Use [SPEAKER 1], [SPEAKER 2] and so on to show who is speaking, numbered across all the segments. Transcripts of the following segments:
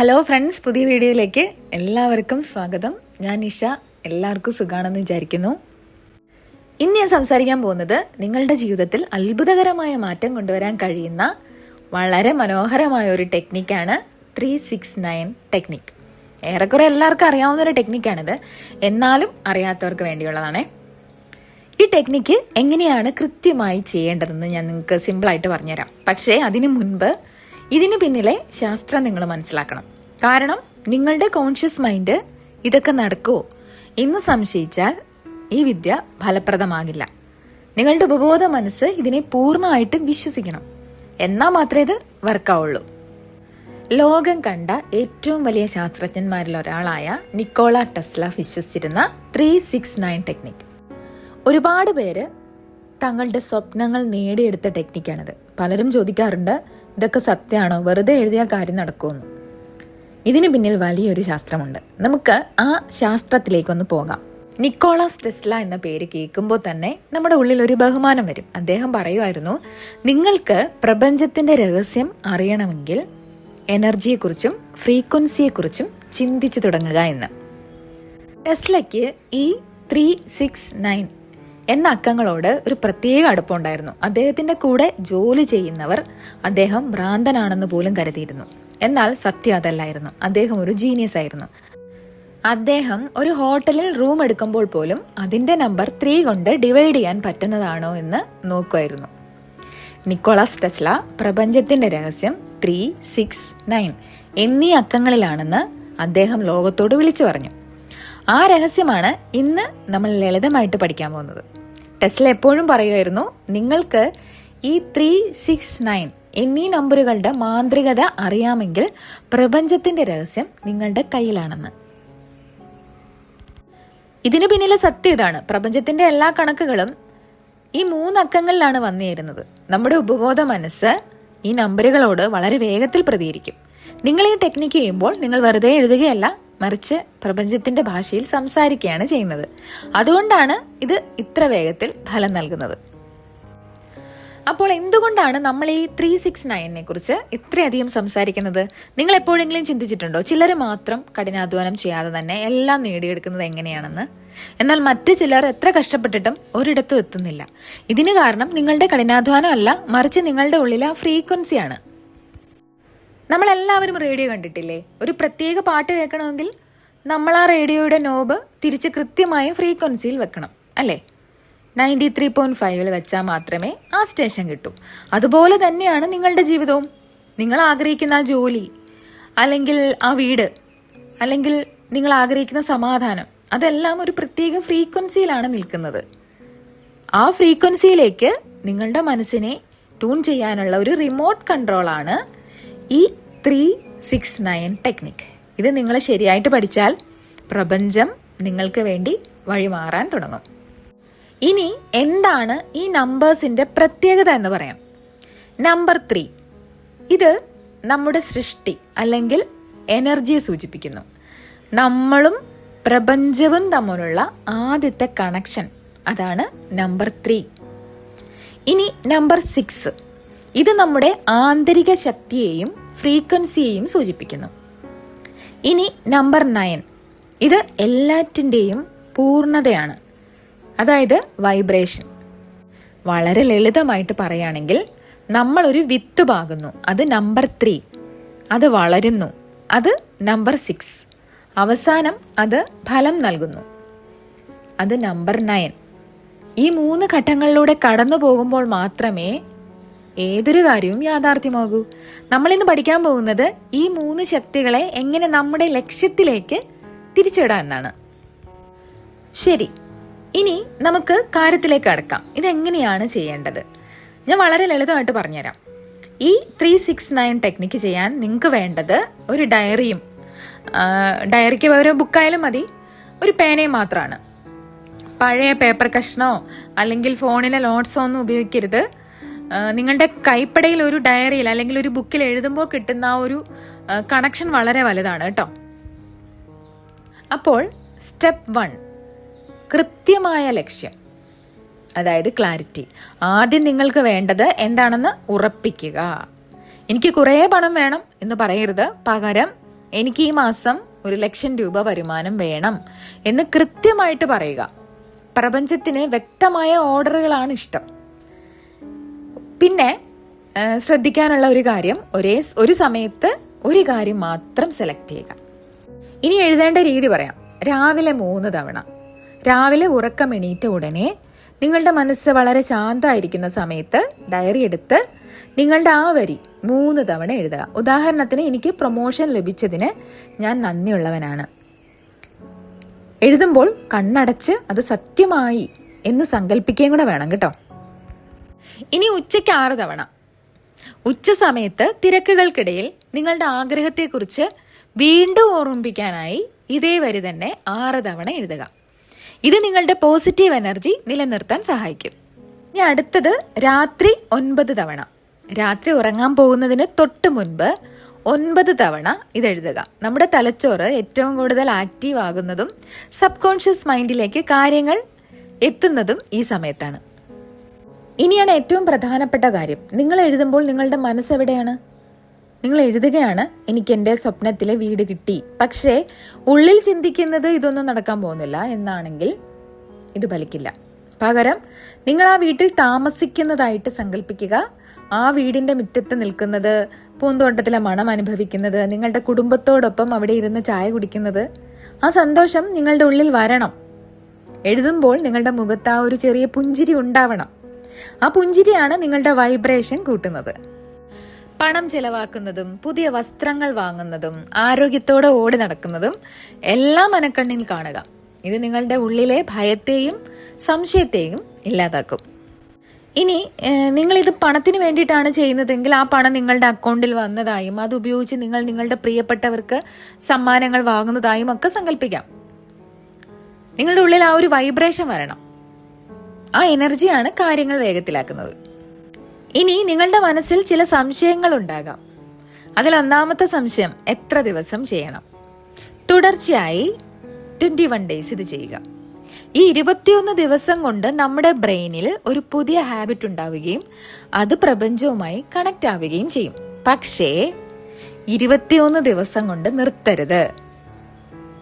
[SPEAKER 1] Hello friends, പുതിയ വീഡിയോയിലേക്ക് എല്ലാവർക്കും സ്വാഗതം. ഞാൻ നിഷ. എല്ലാവർക്കും സുഖാണെന്ന് വിചാരിക്കുന്നു. ഇന്ന് ഞാൻ സംസാരിക്കാൻ പോകുന്നത് നിങ്ങളുടെ ജീവിതത്തിൽ അത്ഭുതകരമായ മാറ്റം കൊണ്ടുവരാൻ കഴിയുന്ന വളരെ മനോഹരമായ ഒരു ടെക്നിക്കാണ് 369 ടെക്നിക്ക്. ഏറെക്കുറെ എല്ലാവർക്കും അറിയാവുന്നൊരു ടെക്നിക്കാണിത്, എന്നാലും അറിയാത്തവർക്ക് വേണ്ടിയുള്ളതാണേ. ഈ ടെക്നിക്ക് എങ്ങനെയാണ് കൃത്യമായി ചെയ്യേണ്ടതെന്ന് ഞാൻ നിങ്ങൾക്ക് സിമ്പിളായിട്ട് പറഞ്ഞുതരാം. പക്ഷേ അതിനു മുൻപ് ഇതിന് പിന്നിലെ ശാസ്ത്രം നിങ്ങൾ മനസ്സിലാക്കണം. കാരണം നിങ്ങളുടെ കോൺഷ്യസ് മൈൻഡ് ഇതൊക്കെ നടക്കുമോ എന്ന് സംശയിച്ചാൽ ഈ വിദ്യ ഫലപ്രദമാകില്ല. നിങ്ങളുടെ ഉപബോധ മനസ്സ് ഇതിനെ പൂർണ്ണമായിട്ടും വിശ്വസിക്കണം, എന്നാൽ മാത്രമേ ഇത് വർക്കാവുള്ളൂ. ലോകം കണ്ട ഏറ്റവും വലിയ ശാസ്ത്രജ്ഞന്മാരിൽ ഒരാളായ നിക്കോള ടെസ്ല വിശ്വസിച്ചിരുന്ന 369 ടെക്നിക്ക്. ഒരുപാട് പേര് തങ്ങളുടെ സ്വപ്നങ്ങൾ നേടിയെടുത്ത ടെക്നിക്കാണിത്. പലരും ചോദിക്കാറുണ്ട്, ഇതൊക്കെ സത്യമാണോ, വെറുതെ എഴുതിയാൽ കാര്യം നടക്കുമെന്ന്. ഇതിന് പിന്നിൽ വലിയൊരു ശാസ്ത്രമുണ്ട്. നമുക്ക് ആ ശാസ്ത്രത്തിലേക്കൊന്ന് പോകാം. നിക്കോളാസ് ടെസ്ല എന്ന പേര് കേൾക്കുമ്പോൾ തന്നെ നമ്മുടെ ഉള്ളിൽ ഒരു ബഹുമാനം വരും. അദ്ദേഹം പറയുമായിരുന്നു, നിങ്ങൾക്ക് പ്രപഞ്ചത്തിന്റെ രഹസ്യം അറിയണമെങ്കിൽ എനർജിയെക്കുറിച്ചും ഫ്രീക്വൻസിയെക്കുറിച്ചും ചിന്തിച്ചു തുടങ്ങുക എന്ന്. ടെസ്ലയ്ക്ക് ഈ 369 എന്ന അക്കങ്ങളോട് ഒരു പ്രത്യേക അടുപ്പമുണ്ടായിരുന്നു. അദ്ദേഹത്തിന്റെ കൂടെ ജോലി ചെയ്യുന്നവർ അദ്ദേഹം ഭ്രാന്തനാണെന്ന് പോലും കരുതിയിരുന്നു. എന്നാൽ സത്യം അതല്ലായിരുന്നു. അദ്ദേഹം ഒരു ജീനിയസ് ആയിരുന്നു. അദ്ദേഹം ഒരു ഹോട്ടലിൽ റൂം എടുക്കുമ്പോൾ പോലും അതിന്റെ നമ്പർ 3 കൊണ്ട് ഡിവൈഡ് ചെയ്യാൻ പറ്റുന്നതാണോ എന്ന് നോക്കുമായിരുന്നു. നിക്കോളാസ് ടെസ്ല പ്രപഞ്ചത്തിന്റെ രഹസ്യം 369 എന്നീ അക്കങ്ങളിലാണെന്ന് അദ്ദേഹം ലോകത്തോട് വിളിച്ചു പറഞ്ഞു. ആ രഹസ്യമാണ് ഇന്ന് നമ്മൾ ലളിതമായിട്ട് പഠിക്കാൻ പോകുന്നത്. ടെസ്ല എപ്പോഴും പറയുമായിരുന്നു, നിങ്ങൾക്ക് ഈ 369 എന്നീ നമ്പറുകളുടെ മാന്ത്രികത അറിയാമെങ്കിൽ പ്രപഞ്ചത്തിന്റെ രഹസ്യം നിങ്ങളുടെ കയ്യിലാണെന്ന്. ഇതിനു പിന്നിലെ സത്യം ഇതാണ്. പ്രപഞ്ചത്തിന്റെ എല്ലാ കണക്കുകളും ഈ 3 അക്കങ്ങളിലാണ് വന്നുചേരുന്നത്. നമ്മുടെ ഉപബോധ മനസ്സ് ഈ നമ്പറുകളോട് വളരെ വേഗത്തിൽ പ്രതികരിക്കും. നിങ്ങൾ ഈ ടെക്നിക്ക് ചെയ്യുമ്പോൾ നിങ്ങൾ വെറുതെ എഴുതുകയല്ല, മറിച്ച് പ്രപഞ്ചത്തിന്റെ ഭാഷയിൽ സംസാരിക്കുകയാണ് ചെയ്യുന്നത്. അതുകൊണ്ടാണ് ഇത് ഇത്ര വേഗത്തിൽ ഫലം നൽകുന്നത്. അപ്പോൾ എന്തുകൊണ്ടാണ് നമ്മൾ ഈ 369 കുറിച്ച് ഇത്രയധികം സംസാരിക്കുന്നത്? നിങ്ങൾ എപ്പോഴെങ്കിലും ചിന്തിച്ചിട്ടുണ്ടോ? ചിലർ മാത്രം കഠിനാധ്വാനം ചെയ്യാതെ തന്നെ എല്ലാം നേടിയെടുക്കുന്നത് എങ്ങനെയാണെന്ന്. എന്നാൽ മറ്റു ചിലർ എത്ര കഷ്ടപ്പെട്ടിട്ടും ഒരിടത്തും എത്തുന്നില്ല. ഇതിന് കാരണം നിങ്ങളുടെ കഠിനാധ്വാനം അല്ല, മറിച്ച് നിങ്ങളുടെ ഉള്ളിലെ ആ ഫ്രീക്വൻസിയാണ്. നമ്മളെല്ലാവരും റേഡിയോ കണ്ടിട്ടില്ലേ? ഒരു പ്രത്യേക പാട്ട് കേൾക്കണമെങ്കിൽ നമ്മൾ ആ റേഡിയോയുടെ നോബ് തിരിച്ച് കൃത്യമായ ഫ്രീക്വൻസിയിൽ വെക്കണം, അല്ലേ? 93.5 വെച്ചാൽ മാത്രമേ ആ സ്റ്റേഷൻ കിട്ടൂ. അതുപോലെ തന്നെയാണ് നിങ്ങളുടെ ജീവിതവും. നിങ്ങൾ ആഗ്രഹിക്കുന്ന ആ ജോലി, അല്ലെങ്കിൽ ആ വീട്, അല്ലെങ്കിൽ നിങ്ങൾ ആഗ്രഹിക്കുന്ന സമാധാനം, അതെല്ലാം ഒരു പ്രത്യേക ഫ്രീക്വൻസിയിലാണ് നിൽക്കുന്നത്. ആ ഫ്രീക്വൻസിയിലേക്ക് നിങ്ങളുടെ മനസ്സിനെ ട്യൂൺ ചെയ്യാനുള്ള ഒരു റിമോട്ട് കൺട്രോളാണ് ഈ 369 ടെക്നിക്ക്. ഇത് നിങ്ങൾ ശരിയായിട്ട് പഠിച്ചാൽ പ്രപഞ്ചം നിങ്ങൾക്ക് വേണ്ടി വഴിമാറാൻ തുടങ്ങും. ഇനി എന്താണ് ഈ നമ്പേഴ്സിന്റെ പ്രത്യേകത എന്ന് പറയാം. നമ്പർ 3, ഇത് നമ്മുടെ സൃഷ്ടി അല്ലെങ്കിൽ എനർജിയെ സൂചിപ്പിക്കുന്നു. നമ്മളും പ്രപഞ്ചവും തമ്മിലുള്ള ആദ്യത്തെ കണക്ഷൻ, അതാണ് നമ്പർ 3. ഇനി നമ്പർ 6, ഇത് നമ്മുടെ ആന്തരിക ശക്തിയെയും ഫ്രീക്വൻസിയെയും സൂചിപ്പിക്കുന്നു. ഇനി നമ്പർ 9, ഇത് എല്ലാറ്റിൻ്റെയും പൂർണ്ണതയാണ്, അതായത് വൈബ്രേഷൻ. വളരെ ലളിതമായിട്ട് പറയുകയാണെങ്കിൽ നമ്മളൊരു വിത്ത് പാകുന്നു, അത് നമ്പർ 3. അത് വളരുന്നു, അത് നമ്പർ 6. അവസാനം അത് ഫലം നൽകുന്നു, അത് നമ്പർ 9. ഈ 3 ഘട്ടങ്ങളിലൂടെ കടന്നു പോകുമ്പോൾ മാത്രമേ ഏതൊരു കാര്യവും യാഥാർത്ഥ്യമാകൂ. നമ്മളിന്ന് പഠിക്കാൻ പോകുന്നത് ഈ 3 ശക്തികളെ എങ്ങനെ നമ്മുടെ ലക്ഷ്യത്തിലേക്ക് തിരിച്ചിടാം എന്നാണ്. ശരി, ഇനി നമുക്ക് കാര്യത്തിലേക്ക് കടക്കാം. ഇതെങ്ങനെയാണ് ചെയ്യേണ്ടത്? ഞാൻ വളരെ ലളിതമായിട്ട് പറഞ്ഞുതരാം. ഈ 369 ടെക്നിക്ക് ചെയ്യാൻ നിങ്ങൾക്ക് വേണ്ടത് ഒരു ഡയറിയും, ഡയറിക്ക് പകരം ബുക്കായാലും മതി, ഒരു പേനയും മാത്രമാണ്. പഴയ പേപ്പർ കഷ്ണോ അല്ലെങ്കിൽ ഫോണിലെ നോട്ട്സോ ഒന്നും ഉപയോഗിക്കരുത്. നിങ്ങളുടെ കൈപ്പടയിൽ ഒരു ഡയറിയിൽ അല്ലെങ്കിൽ ഒരു ബുക്കിൽ എഴുതുമ്പോൾ കിട്ടുന്ന ആ ഒരു കണക്ഷൻ വളരെ വലുതാണ് കേട്ടോ. അപ്പോൾ സ്റ്റെപ്പ് 1, കൃത്യമായ ലക്ഷ്യം, അതായത് ക്ലാരിറ്റി. ആദ്യം നിങ്ങൾക്ക് വേണ്ടത് എന്താണെന്ന് ഉറപ്പിക്കുക. എനിക്ക് കുറേ പണം വേണം എന്ന് പറയരുത്. പകരം എനിക്ക് ഈ മാസം 1,00,000 രൂപ വരുമാനം വേണം എന്ന് കൃത്യമായിട്ട് പറയുക. പ്രപഞ്ചത്തിന് വ്യക്തമായ ഓർഡറുകളാണ് ഇഷ്ടം. പിന്നെ ശ്രദ്ധിക്കാനുള്ള ഒരു കാര്യം, ഒരു സമയത്ത് ഒരു കാര്യം മാത്രം സെലക്ട് ചെയ്യുക. ഇനി എഴുതേണ്ട രീതി പറയാം. രാവിലെ 3 തവണ. രാവിലെ ഉറക്കം എണീറ്റ ഉടനെ നിങ്ങളുടെ മനസ്സ് വളരെ ശാന്തമായിരിക്കുന്ന സമയത്ത് ഡയറി എടുത്ത് നിങ്ങളുടെ ആ വരി 3 തവണ എഴുതുക. ഉദാഹരണത്തിന്, എനിക്ക് പ്രൊമോഷൻ ലഭിച്ചതിന് ഞാൻ നന്ദിയുള്ളവനാണ്. എഴുതുമ്പോൾ കണ്ണടച്ച് അത് സത്യമായി എന്ന് സങ്കല്പിക്കുകയും കൂടെ വേണം കേട്ടോ. ഇനി ഉച്ചയ്ക്ക് 6 തവണ. ഉച്ച സമയത്ത് തിരക്കുകൾക്കിടയിൽ നിങ്ങളുടെ ആഗ്രഹത്തെക്കുറിച്ച് വീണ്ടും ഓർമ്മിപ്പിക്കാനായി ഇതേ വരി തന്നെ 6 തവണ എഴുതുക. ഇത് നിങ്ങളുടെ പോസിറ്റീവ് എനർജി നിലനിർത്താൻ സഹായിക്കും. ഇനി അടുത്തത് രാത്രി 9 തവണ. രാത്രി ഉറങ്ങാൻ പോകുന്നതിന് തൊട്ട് മുൻപ് 9 തവണ ഇതെഴുതുക. നമ്മുടെ തലച്ചോറ് ഏറ്റവും കൂടുതൽ ആക്റ്റീവ് ആകുന്നതും സബ് കോൺഷ്യസ് മൈൻഡിലേക്ക് കാര്യങ്ങൾ എത്തുന്നതും ഈ സമയത്താണ്. ഇനിയാണ് ഏറ്റവും പ്രധാനപ്പെട്ട കാര്യം. നിങ്ങൾ എഴുതുമ്പോൾ നിങ്ങളുടെ മനസ്സ് എവിടെയാണ്? നിങ്ങൾ എഴുതുകയാണ്, എനിക്ക് എൻ്റെ സ്വപ്നത്തിലെ വീട് കിട്ടി, പക്ഷേ ഉള്ളിൽ ചിന്തിക്കുന്നത് ഇതൊന്നും നടക്കാൻ പോകുന്നില്ല എന്നാണെങ്കിൽ ഇത് ഫലിക്കില്ല. പകരം നിങ്ങൾ ആ വീട്ടിൽ താമസിക്കുന്നതായിട്ട് സങ്കല്പിക്കുക. ആ വീടിന്റെ മുറ്റത്ത് നിൽക്കുന്നത്, പൂന്തോട്ടത്തിലെ മണം അനുഭവിക്കുന്നത്, നിങ്ങളുടെ കുടുംബത്തോടൊപ്പം അവിടെ ഇരുന്ന് ചായ കുടിക്കുന്നത്, ആ സന്തോഷം നിങ്ങളുടെ ഉള്ളിൽ വരണം. എഴുതുമ്പോൾ നിങ്ങളുടെ മുഖത്ത് ആ ഒരു ചെറിയ പുഞ്ചിരി ഉണ്ടാവണം. ആ പുഞ്ചിരിയാണ് നിങ്ങളുടെ വൈബ്രേഷൻ കൂട്ടുന്നത്. പണം ചെലവാക്കുന്നതും പുതിയ വസ്ത്രങ്ങൾ വാങ്ങുന്നതും ആരോഗ്യത്തോടെ ഓടി നടക്കുന്നതും എല്ലാം മനക്കണ്ണിൽ കാണുക. ഇത് നിങ്ങളുടെ ഉള്ളിലെ ഭയത്തെയും സംശയത്തെയും ഇല്ലാതാക്കും. ഇനി നിങ്ങളിത് പണത്തിന് വേണ്ടിയിട്ടാണ് ചെയ്യുന്നതെങ്കിൽ ആ പണം നിങ്ങളുടെ അക്കൗണ്ടിൽ വന്നതായും അത് ഉപയോഗിച്ച് നിങ്ങൾ നിങ്ങളുടെ പ്രിയപ്പെട്ടവർക്ക് സമ്മാനങ്ങൾ വാങ്ങുന്നതായും ഒക്കെ സങ്കല്പിക്കാം. നിങ്ങളുടെ ഉള്ളിൽ ആ ഒരു വൈബ്രേഷൻ വരണം. ആ എനർജിയാണ് കാര്യങ്ങൾ വേഗത്തിലാക്കുന്നത്. ഇനി നിങ്ങളുടെ മനസ്സിൽ ചില സംശയങ്ങൾ ഉണ്ടാകാം. അതിൽ ഒന്നാമത്തെ സംശയം, എത്ര ദിവസം ചെയ്യണം? തുടർച്ചയായി 21 ഡേയ്സ് ഇത് ചെയ്യുക. ഈ 21 ദിവസം കൊണ്ട് നമ്മുടെ ബ്രെയിനിൽ ഒരു പുതിയ ഹാബിറ്റ് ഉണ്ടാവുകയും അത് പ്രപഞ്ചവുമായി കണക്റ്റ് ആവുകയും ചെയ്യും. പക്ഷേ 21 ദിവസം കൊണ്ട് നിർത്തരുത്.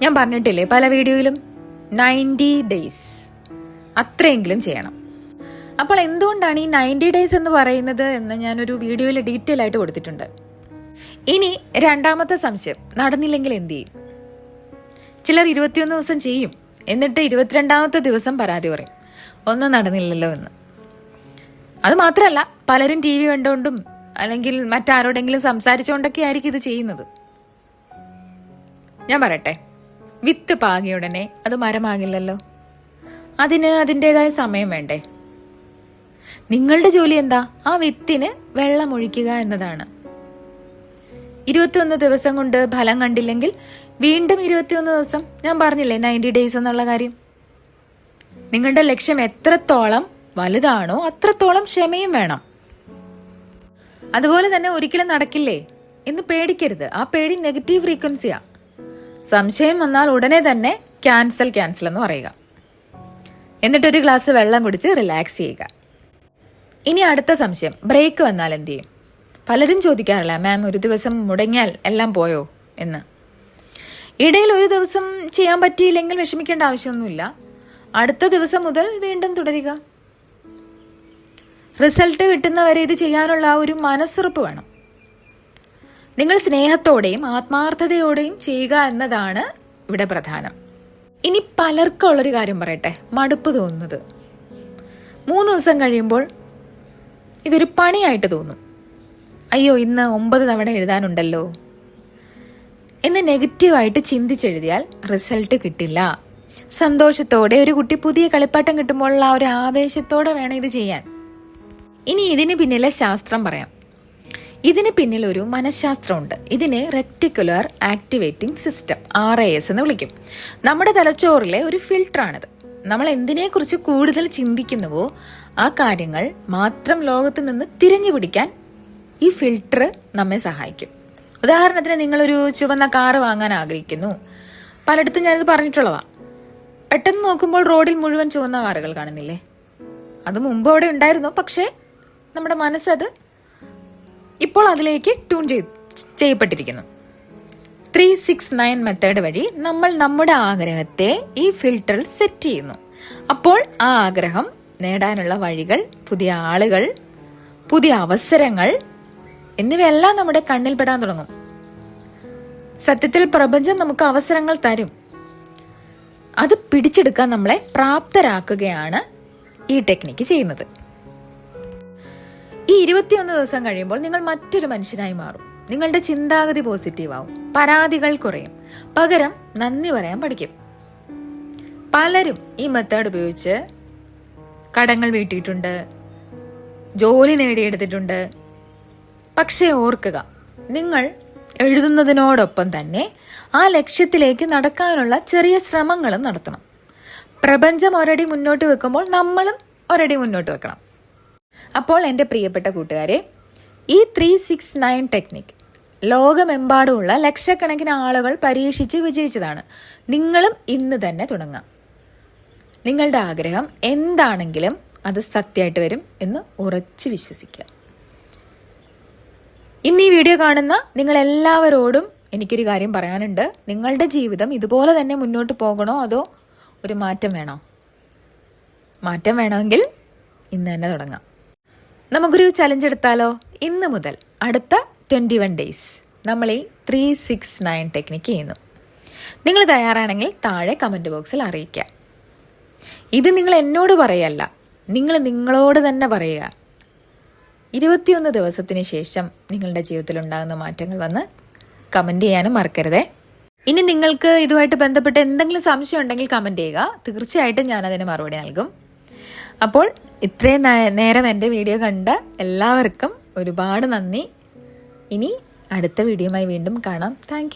[SPEAKER 1] ഞാൻ പറഞ്ഞിട്ടില്ലേ പല വീഡിയോയിലും, 90 ഡേയ്സ് അത്രയെങ്കിലും ചെയ്യണം. അപ്പോൾ എന്തുകൊണ്ടാണ് ഈ 90 ഡേയ്സ് എന്ന് പറയുന്നത് എന്ന് ഞാനൊരു വീഡിയോയിൽ ഡീറ്റെയിൽ ആയിട്ട് കൊടുത്തിട്ടുണ്ട്. ഇനി രണ്ടാമത്തെ സംശയം, നടന്നില്ലെങ്കിൽ എന്ത് ചെയ്യും? ചിലർ 21 ദിവസം ചെയ്യും, എന്നിട്ട് 22ാമത്തെ ദിവസം പരാതി പറയും, ഒന്നും നടന്നില്ലല്ലോ എന്ന്. അത് മാത്രമല്ല, പലരും TV കണ്ടുകൊണ്ടും അല്ലെങ്കിൽ മറ്റാരോടെങ്കിലും സംസാരിച്ചുകൊണ്ടൊക്കെ ആയിരിക്കും ഇത് ചെയ്യുന്നത്. ഞാൻ പറയട്ടെ, വിത്ത് പാകിയ ഉടനെ അത് മരമാകില്ലല്ലോ. അതിന് അതിൻ്റെതായ സമയം വേണ്ടേ? നിങ്ങളുടെ ജോലി എന്താ? ആ വിത്തിന് വെള്ളം ഒഴിക്കുക എന്നതാണ്. 21 ദിവസം കൊണ്ട് ഫലം കണ്ടില്ലെങ്കിൽ വീണ്ടും 21 ദിവസം. ഞാൻ പറഞ്ഞില്ലേ 90 ഡേയ്സ് എന്നുള്ള കാര്യം. നിങ്ങളുടെ ലക്ഷ്യം എത്രത്തോളം വലുതാണോ അത്രത്തോളം ക്ഷമയും വേണം. അതുപോലെ തന്നെ ഒരിക്കലും നടക്കില്ലേ എന്ന് പേടിക്കരുത്. ആ പേടി നെഗറ്റീവ് ഫ്രീക്വൻസിയാ. സംശയം വന്നാൽ ഉടനെ തന്നെ ക്യാൻസൽ എന്ന് പറയുക. എന്നിട്ടൊരു ഗ്ലാസ് വെള്ളം കുടിച്ച് റിലാക്സ് ചെയ്യുക. ഇനി അടുത്ത സംശയം, ബ്രേക്ക് വന്നാൽ എന്ത് ചെയ്യും? പലരും ചോദിക്കാറില്ല, മാം ഒരു ദിവസം മുടങ്ങിയാൽ എല്ലാം പോയോ എന്ന്. ഇടയിൽ ഒരു ദിവസം ചെയ്യാൻ പറ്റിയില്ലെങ്കിൽ വിഷമിക്കേണ്ട ആവശ്യമൊന്നുമില്ല. അടുത്ത ദിവസം മുതൽ വീണ്ടും തുടരുക. റിസൾട്ട് കിട്ടുന്നവരെ ഇത് ചെയ്യാനുള്ള ആ ഒരു മനസ്സുറപ്പ് വേണം. നിങ്ങൾ സ്നേഹത്തോടെയും ആത്മാർത്ഥതയോടെയും ചെയ്യുക എന്നതാണ് ഇവിടെ പ്രധാനം. ഇനി പലർക്കും ഉള്ളൊരു കാര്യം പറയട്ടെ, മടുപ്പ് തോന്നുന്നത്. 3 ദിവസം കഴിയുമ്പോൾ ഇതൊരു പണിയായിട്ട് തോന്നും. അയ്യോ, ഇന്ന് 9 തവണ എഴുതാനുണ്ടല്ലോ എന്ന് നെഗറ്റീവായിട്ട് ചിന്തിച്ചെഴുതിയാൽ റിസൾട്ട് കിട്ടില്ല. സന്തോഷത്തോടെ ഒരു കുട്ടി പുതിയ കളിപ്പാട്ടം കിട്ടുമ്പോഴുള്ള ആ ഒരു ആവേശത്തോടെ വേണം ഇത് ചെയ്യാൻ. ഇനി ഇതിന് പിന്നിലെ ശാസ്ത്രം പറയാം. ഇതിന് പിന്നിൽ ഒരു മനഃശാസ്ത്രമുണ്ട്. ഇതിനെ റെക്ടിക്കുലർ ആക്ടിവേറ്റിംഗ് സിസ്റ്റം, RAS എന്ന് വിളിക്കും. നമ്മുടെ തലച്ചോറിലെ ഒരു ഫിൽട്ടറാണിത്. നമ്മൾ എന്തിനെക്കുറിച്ച് കൂടുതൽ ചിന്തിക്കുന്നുവോ ആ കാര്യങ്ങൾ മാത്രം ലോകത്ത് നിന്ന് തിരഞ്ഞു പിടിക്കാൻ ഈ ഫിൽട്ടർ നമ്മെ സഹായിക്കും. ഉദാഹരണത്തിന്, നിങ്ങളൊരു ചുവന്ന കാറ് വാങ്ങാൻ ആഗ്രഹിക്കുന്നു. പലയിടത്തും ഞാനിത് പറഞ്ഞിട്ടുള്ളതാണ്. പെട്ടെന്ന് നോക്കുമ്പോൾ റോഡിൽ മുഴുവൻ ചുവന്ന കാറുകൾ കാണുന്നില്ലേ? അത് മുമ്പ് അവിടെ ഉണ്ടായിരുന്നു, പക്ഷേ നമ്മുടെ മനസ്സത് ഇപ്പോൾ അതിലേക്ക് ട്യൂൺ ചെയ്യപ്പെട്ടിരിക്കുന്നു. 369 മെത്തേഡ് വഴി നമ്മൾ നമ്മുടെ ആഗ്രഹത്തെ ഈ ഫിൽറ്ററിൽ സെറ്റ് ചെയ്യുന്നു. അപ്പോൾ ആ ആഗ്രഹം നേടാനുള്ള വഴികൾ, പുതിയ ആളുകൾ, പുതിയ അവസരങ്ങൾ എന്നിവയെല്ലാം നമ്മുടെ കണ്ണിൽപ്പെടാൻ തുടങ്ങും. സത്യത്തിൽ പ്രപഞ്ചം നമുക്ക് അവസരങ്ങൾ തരും. അത് പിടിച്ചെടുക്കാൻ നമ്മളെ പ്രാപ്തരാക്കുകയാണ് ഈ ടെക്നിക്ക് ചെയ്യുന്നത്. ഈ 21 ദിവസം കഴിയുമ്പോൾ നിങ്ങൾ മറ്റൊരു മനുഷ്യനായി മാറും. നിങ്ങളുടെ ചിന്താഗതി പോസിറ്റീവ് ആവും, പരാതികൾ കുറയും, പകരം നന്ദി പറയാൻ പഠിക്കും. പലരും ഈ മെത്തേഡ് ഉപയോഗിച്ച് കടങ്ങൾ വീട്ടിയിട്ടുണ്ട്, ജോലി നേടിയെടുത്തിട്ടുണ്ട്. പക്ഷേ ഓർക്കുക, നിങ്ങൾ എഴുതുന്നതിനോടൊപ്പം തന്നെ ആ ലക്ഷ്യത്തിലേക്ക് നടക്കാനുള്ള ചെറിയ ശ്രമങ്ങളും നടത്തണം. പ്രപഞ്ചം ഒരടി മുന്നോട്ട് വെക്കുമ്പോൾ നമ്മളും ഒരടി മുന്നോട്ട് വെക്കണം. അപ്പോൾ എൻ്റെ പ്രിയപ്പെട്ട കൂട്ടുകാരെ, ഈ 369 ടെക്നിക് ലോകമെമ്പാടുമുള്ള ലക്ഷക്കണക്കിന് ആളുകൾ പരീക്ഷിച്ച് വിജയിച്ചതാണ്. നിങ്ങളും ഇന്ന് തന്നെ തുടങ്ങാം. നിങ്ങളുടെ ആഗ്രഹം എന്താണെങ്കിലും അത് സത്യമായിട്ട് വരും എന്ന് ഉറച്ചു വിശ്വസിക്കുക. ഇന്ന് ഈ വീഡിയോ കാണുന്ന നിങ്ങളെല്ലാവരോടും എനിക്കൊരു കാര്യം പറയാനുണ്ട്. നിങ്ങളുടെ ജീവിതം ഇതുപോലെ തന്നെ മുന്നോട്ട് പോകണോ അതോ ഒരു മാറ്റം വേണോ? മാറ്റം വേണമെങ്കിൽ ഇന്ന് തന്നെ തുടങ്ങാം. നമുക്കൊരു ചലഞ്ച് എടുത്താലോ? ഇന്ന് മുതൽ അടുത്ത 21 ഡേയ്സ് നമ്മൾ ഈ 369 ടെക്നിക്ക് ചെയ്യുന്നു. നിങ്ങൾ തയ്യാറാണെങ്കിൽ താഴെ കമൻറ്റ് ബോക്സിൽ അറിയിക്കാം. ഇത് നിങ്ങൾ എന്നോട് പറയല്ല, നിങ്ങൾ നിങ്ങളോട് തന്നെ പറയുക. 21 ദിവസത്തിന് ശേഷം നിങ്ങളുടെ ജീവിതത്തിൽ ഉണ്ടാകുന്ന മാറ്റങ്ങൾ വന്ന് കമൻറ്റ് ചെയ്യാനും മറക്കരുതേ. ഇനി നിങ്ങൾക്ക് ഇതുമായിട്ട് ബന്ധപ്പെട്ട് എന്തെങ്കിലും സംശയം ഉണ്ടെങ്കിൽ കമൻറ്റ് ചെയ്യുക. തീർച്ചയായിട്ടും ഞാനതിന് മറുപടി നൽകും. അപ്പോൾ ഇത്രയും നേരം എൻ്റെ വീഡിയോ കണ്ട എല്ലാവർക്കും ഒരുപാട് നന്ദി. ഇനി അടുത്ത വീഡിയോയുമായി വീണ്ടും കാണാം. താങ്ക്